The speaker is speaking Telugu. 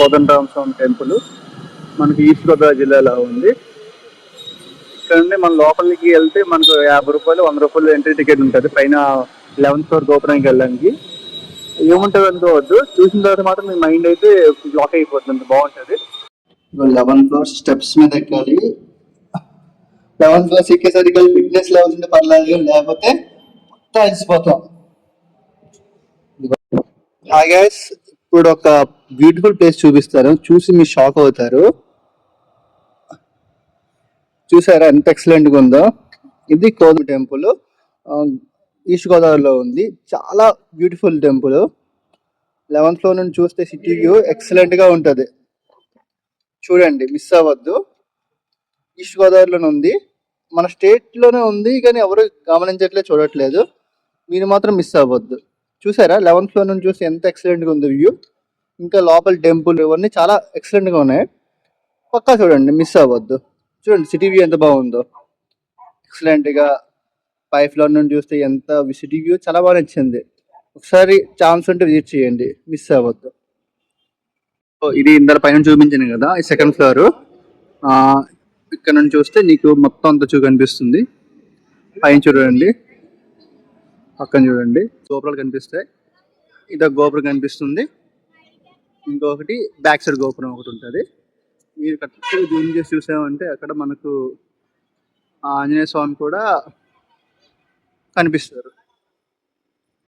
కోదండరామ స్వామి టెంపుల్ మనకి ఈస్ట్ గోదావరి జిల్లాలో ఉంది. ఇక్కడ నుండి మన లోపలికి వెళ్తే మనకు 50 రూపాయలు 100 రూపాయలు ఎంట్రీ టికెట్ ఉంటుంది పైన 11th ఫ్లోర్ గోపురానికి వెళ్ళడానికి. ఏముంటుంది అనుకోవద్దు, చూసిన తర్వాత మాత్రం మీ మైండ్ అయితే బ్లాక్ అయిపోతుంది, బాగుంటుంది. 11th ఫ్లోర్ స్టెప్స్ మీద ఎక్కాలి. 11th ఫ్లోర్ ఎక్కేసరికి ఫిట్నెస్ లెవెల్స్ ఉంటే పర్లేదు, లేకపోతే మొత్తం అలసిపోతాం. హాయ్ గైస్, ఇప్పుడు ఒక బ్యూటిఫుల్ ప్లేస్ చూపిస్తారు, చూసి మీరు షాక్ అవుతారు. చూసారా ఎంత ఎక్సలెంట్ గా ఉందో. ఇది కోదండ టెంపుల్, ఈస్ట్ గోదావరిలో ఉంది. చాలా బ్యూటిఫుల్ టెంపుల్. 11th ఫ్లోర్ నుంచి చూస్తే సిటీ వ్యూ ఎక్సలెంట్ గా ఉంటది. చూడండి, మిస్ అవ్వద్దు. ఈస్ట్ గోదావరిలోనే ఉంది, మన స్టేట్ లోనే ఉంది, కానీ ఎవరు గమనించట్లేదు, చూడట్లేదు. మీరు మాత్రం మిస్ అవ్వద్దు. చూసారా 11th ఫ్లోర్ నుంచి చూస్తే ఎంత ఎక్సలెంట్ గా ఉంది వ్యూ. ఇంకా లోపల టెంపుల్ ఇవన్నీ చాలా ఎక్సలెంట్ గా ఉన్నాయి. పక్కా చూడండి, మిస్ అవ్వద్దు. చూడండి సిటీ వ్యూ ఎంత బాగుందో, ఎక్సలెంట్ గా. 5th ఫ్లోర్ నుంచి చూస్తే ఎంత సిటీ వ్యూ చాలా బాగా నచ్చింది. ఒకసారి ఛాన్స్ ఉంటే విజిట్ చేయండి, మిస్ అవ్వద్దు. ఇది ఇందర పైన చూపించాను కదా, ఈ 2nd ఫ్లోర్. ఇక్కడ నుంచి చూస్తే నీకు మొత్తం అంతా కనిపిస్తుంది. పైన చూడండి, పక్కన చూడండి గోపురాలు కనిపిస్తాయి. ఇది గోపురం కనిపిస్తుంది, ఇంకొకటి బ్యాక్ సైడ్ గోపురం ఒకటి ఉంటుంది. మీరు కరెక్ట్గా జూమ్ చేసి చూసామంటే అక్కడ మనకు ఆంజనేయ స్వామి కూడా కనిపిస్తారు.